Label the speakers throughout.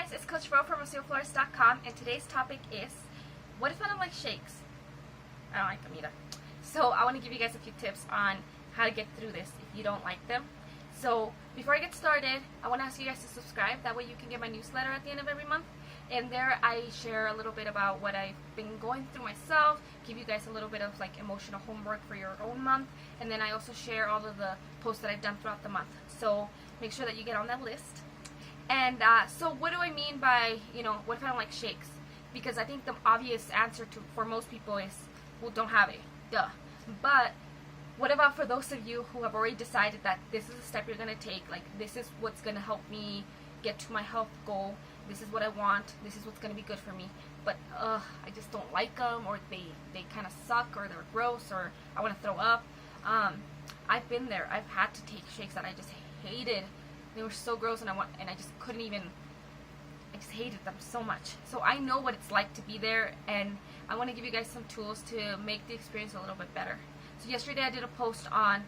Speaker 1: guys, it's Coach Ro from RocioFlores.com, and today's topic is, what if I don't like shakes? I don't like them either. So I want to give you guys a few tips on how to get through this if you don't like them. So before I get started, I want to ask you guys to subscribe. That way you can get my newsletter at the end of every month. And there I share a little bit about what I've been going through myself, give you guys a little bit of like emotional homework for your own month, and then I also share all of the posts that I've done throughout the month. So make sure that you get on that list. And so what do I mean by, what if I don't like shakes? Because I think the obvious answer for most people is, well, don't have it. Duh. But what about for those of you who have already decided that this is a step you're going to take, like this is what's going to help me get to my health goal, this is what I want, this is what's going to be good for me, but I just don't like them, or they kind of suck, or they're gross, or I want to throw up. I've been there. I've had to take shakes that I just hated. They were so gross, and I just couldn't even, I just hated them so much. So I know what it's like to be there, and I want to give you guys some tools to make the experience a little bit better. So yesterday I did a post on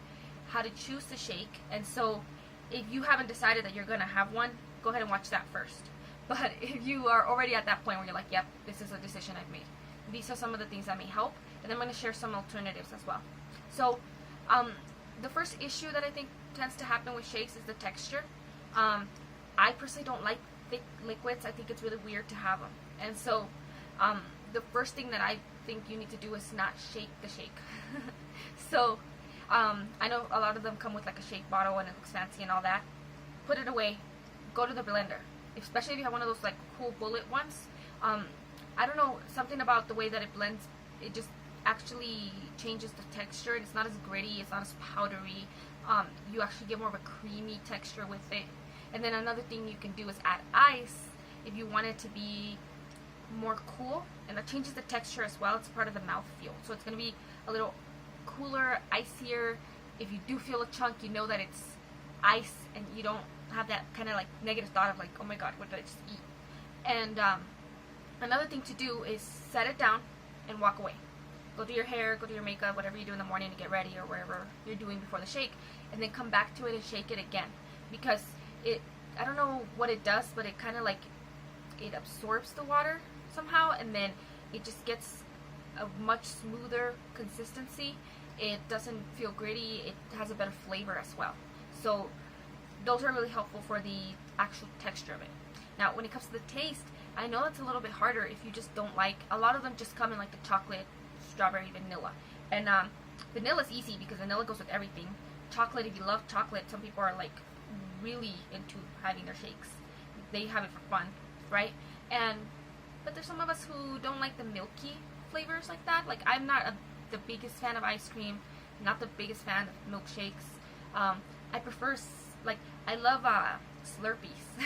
Speaker 1: how to choose the shake, and so if you haven't decided that you're going to have one, go ahead and watch that first. But if you are already at that point where you're like, yep, this is a decision I've made, these are some of the things that may help, and I'm going to share some alternatives as well. So the first issue that I think tends to happen with shakes is the texture. I personally don't like thick liquids. I think it's really weird to have them. And so the first thing that I think you need to do is not shake the shake. So I know a lot of them come with like a shake bottle and it looks fancy and all that. Put it away. Go to the blender. Especially if you have one of those like cool bullet ones. I don't know, something about the way that it blends, it just actually changes the texture. It's not as gritty, it's not as powdery. You actually get more of a creamy texture with it. And then another thing you can do is add ice if you want it to be more cool, and that changes the texture as well. It's part of the mouthfeel, so it's going to be a little cooler, icier. If you do feel a chunk, you know that it's ice, and you don't have that kind of like negative thought of like, oh my god, what did I just eat? And another thing to do is set it down and walk away. Go do your hair, go do your makeup, whatever you do in the morning to get ready, or whatever you're doing before the shake, and then come back to it and shake it again, because I don't know what it does, but it kind of like, it absorbs the water somehow, and then it just gets a much smoother consistency. It doesn't feel gritty. It has a better flavor as well. So those are really helpful for the actual texture of it. Now, when it comes to the taste, I know it's a little bit harder if you just don't like, a lot of them just come in like the chocolate, strawberry, vanilla. And vanilla is easy because vanilla goes with everything. Chocolate, if you love chocolate, some people are like really into having their shakes. They have it for fun, right? But there's some of us who don't like the milky flavors like that. Like, I'm not the biggest fan of ice cream, not the biggest fan of milkshakes. I prefer, I love Slurpees.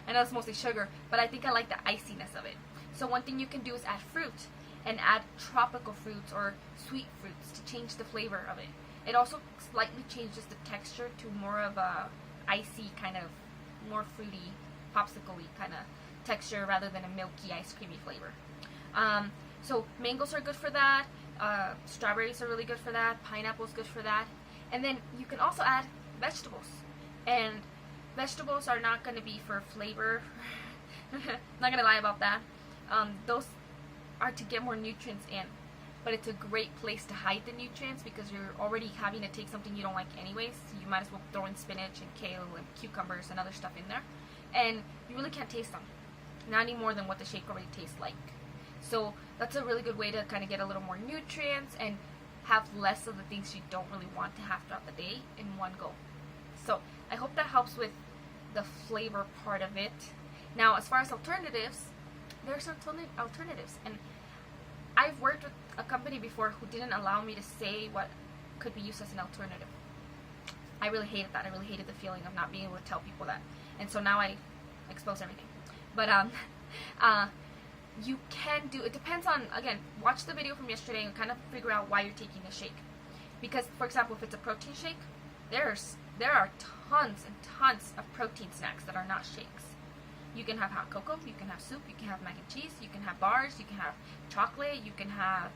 Speaker 1: I know it's mostly sugar, but I think I like the iciness of it. So one thing you can do is add fruit, and add tropical fruits or sweet fruits to change the flavor of it. It also slightly changes the texture to more of a icy kind of, more fruity, popsicle-y kind of texture rather than a milky ice creamy flavor. So mangoes are good for that. Strawberries are really good for that. Pineapple's good for that. And then you can also add vegetables. And vegetables are not going to be for flavor. Not going to lie about that. Those are to get more nutrients in. But it's a great place to hide the nutrients because you're already having to take something you don't like anyways. So you might as well throw in spinach and kale and cucumbers and other stuff in there. And you really can't taste them. Not any more than what the shake already tastes like. So that's a really good way to kind of get a little more nutrients and have less of the things you don't really want to have throughout the day in one go. So I hope that helps with the flavor part of it. Now, as far as alternatives, there's alternatives. And I've worked with a company before who didn't allow me to say what could be used as an alternative. I really hated that. I really hated the feeling of not being able to tell people that. And so now I expose everything. But you can do, it depends on, again, watch the video from yesterday and kind of figure out why you're taking the shake. Because, for example, if it's a protein shake, there are tons and tons of protein snacks that are not shakes. You can have hot cocoa, you can have soup, you can have mac and cheese, you can have bars, you can have chocolate, you can have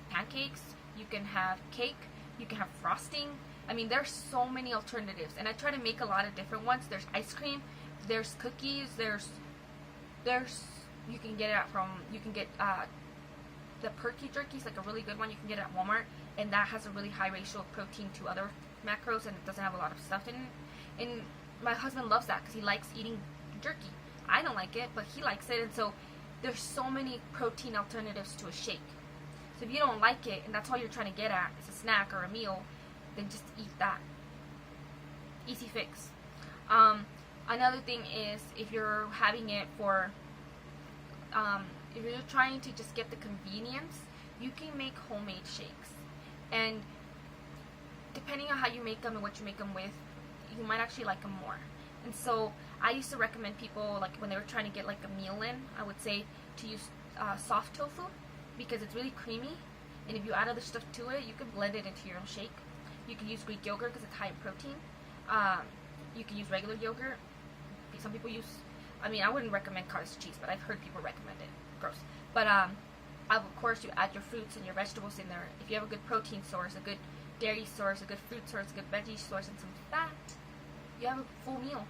Speaker 1: pancakes, you can have cake, you can have frosting. I mean, there's so many alternatives, and I try to make a lot of different ones. There's ice cream, there's cookies, there's There's, you can get the perky jerky is like a really good one. You can get it at Walmart, and that has a really high ratio of protein to other macros, and it doesn't have a lot of stuff in it. And my husband loves that because he likes eating jerky. I don't like it, but he likes it, and so there's so many protein alternatives to a shake. So if you don't like it, and that's all you're trying to get at, it's a snack or a meal, then just eat that. Easy fix. Another thing is, if you're having it for, if you're trying to just get the convenience, you can make homemade shakes. And depending on how you make them and what you make them with, you might actually like them more. And so I used to recommend people, like when they were trying to get like a meal in, I would say to use soft tofu, because it's really creamy, and if you add other stuff to it, you can blend it into your own shake. You can use Greek yogurt because it's high in protein. You can use regular yogurt. Some people use, I mean, I wouldn't recommend cottage cheese, but I've heard people recommend it. Gross. But of course, you add your fruits and your vegetables in there. If you have a good protein source, a good dairy source, a good fruit source, a good veggie source, and some fat, you have a full meal.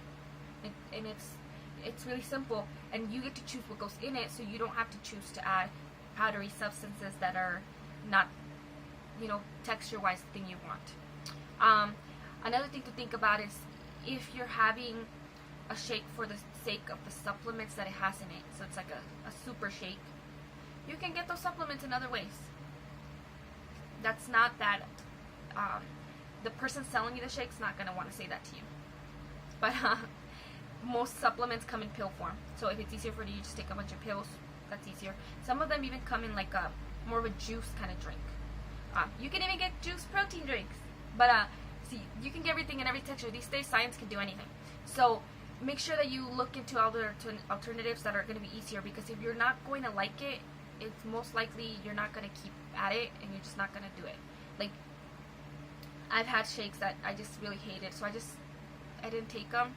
Speaker 1: And it's really simple, and you get to choose what goes in it, so you don't have to choose to add powdery substances that are not, texture-wise the thing you want. Another thing to think about is if you're having a shake for the sake of the supplements that it has in it, so it's like a super shake, you can get those supplements in other ways. That's not that, the person selling you the shake's not going to want to say that to you. But most supplements come in pill form, so if it's easier for you to just take a bunch of pills, that's easier. Some of them even come in like a more of a juice kind of drink. You can even get juice protein drinks, but see, you can get everything in every texture. These days, science can do anything. So make sure that you look into other alternatives that are going to be easier, because if you're not going to like it, it's most likely you're not going to keep at it, and you're just not going to do it. Like, I've had shakes that I just really hated, so I didn't take them,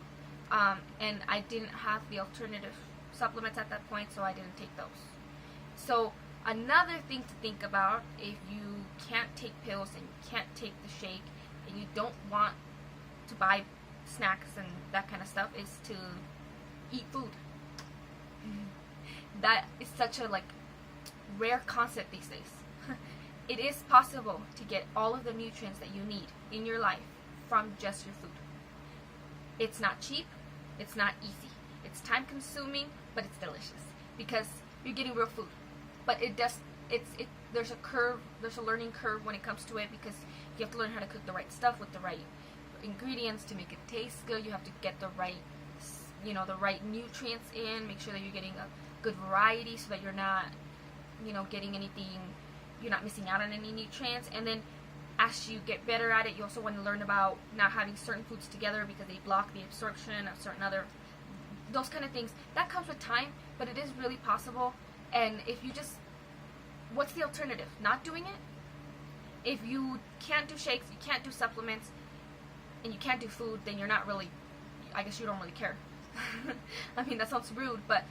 Speaker 1: and I didn't have the alternative supplements at that point, so I didn't take those. So another thing to think about, if you can't take pills and you can't take the shake, and you don't want to buy snacks and that kind of stuff, is to eat food. That is such a rare concept these days. It is possible to get all of the nutrients that you need in your life from just your food. It's not cheap, it's not easy, it's time consuming, but it's delicious because you're getting real food. But there's a curve, there's a learning curve when it comes to it, because you have to learn how to cook the right stuff with the right ingredients to make it taste good. You have to get the right, the right nutrients in, make sure that you're getting a good variety so that you're not, getting anything, you're not missing out on any nutrients. And then as you get better at it, you also want to learn about not having certain foods together because they block the absorption of certain other, those kind of things. That comes with time, but it is really possible. And if you just, what's the alternative? Not doing it? If you can't do shakes, you can't do supplements, and you can't do food, then you're not really, I guess you don't really care. I mean, that sounds rude, but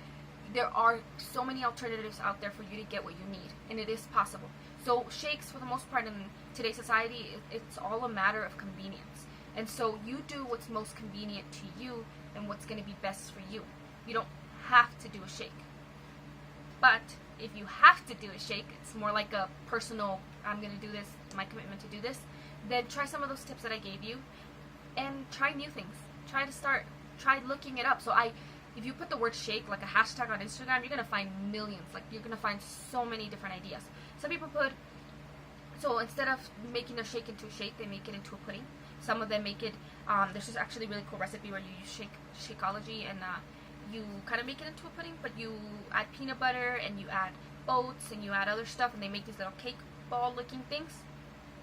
Speaker 1: there are so many alternatives out there for you to get what you need, and it is possible. So shakes, for the most part in today's society, it's all a matter of convenience. And so you do what's most convenient to you and what's going to be best for you. You don't have to do a shake. But if you have to do a shake, it's more like a personal, I'm going to do this, my commitment to do this, then try some of those tips that I gave you and try new things. Try looking it up. So if you put the word shake, like a hashtag on Instagram, you're going to find millions. Like, you're going to find so many different ideas. Some people so instead of making a shake into a shake, they make it into a pudding. Some of them make it, there's this actually really cool recipe where you use Shakeology, and you kind of make it into a pudding, but you add peanut butter, and you add oats, and you add other stuff, and they make these little cake ball looking things.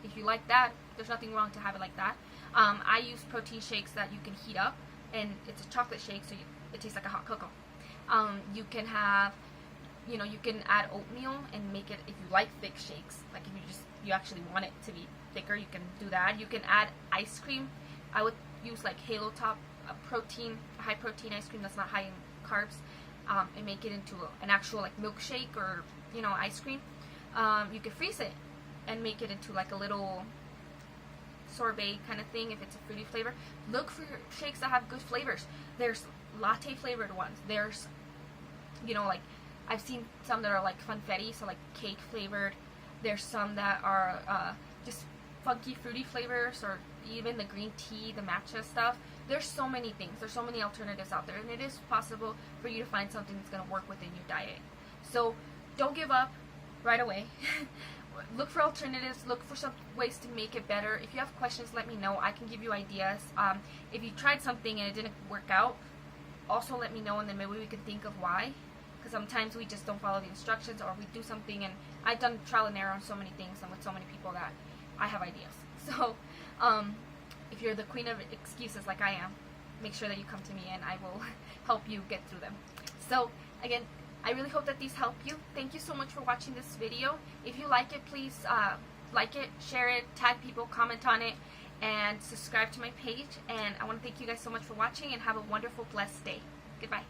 Speaker 1: If you like that, there's nothing wrong to have it like that. I use protein shakes that you can heat up, and it's a chocolate shake, so it tastes like a hot cocoa. You can have, you can add oatmeal and make it, if you like thick shakes, like if you actually want it to be thicker, you can do that. You can add ice cream. I would use like Halo Top, a high protein ice cream that's not high in carbs, and make it into an actual like milkshake or ice cream. You can freeze it and make it into like a little sorbet kind of thing if it's a fruity flavor. Look for shakes that have good flavors. There's latte flavored ones. There's you know, like I've seen some that are like funfetti, so like cake flavored. There's some that are just funky fruity flavors, or even the green tea, the matcha stuff. There's so many things. There's so many alternatives out there, and it is possible for you to find something that's going to work within your diet. So don't give up right away. Look for alternatives. Look for some ways to make it better. If you have questions, let me know. I can give you ideas. If you tried something and it didn't work out, also let me know, and then maybe we can think of why. Because sometimes we just don't follow the instructions, or we do something, and I've done trial and error on so many things and with so many people that I have ideas. So if you're the queen of excuses like I am, make sure that you come to me and I will help you get through them. So again, I really hope that these help you. Thank you so much for watching this video. If you like it, please like it, share it, tag people, comment on it, and subscribe to my page. And I want to thank you guys so much for watching, and have a wonderful, blessed day. Goodbye.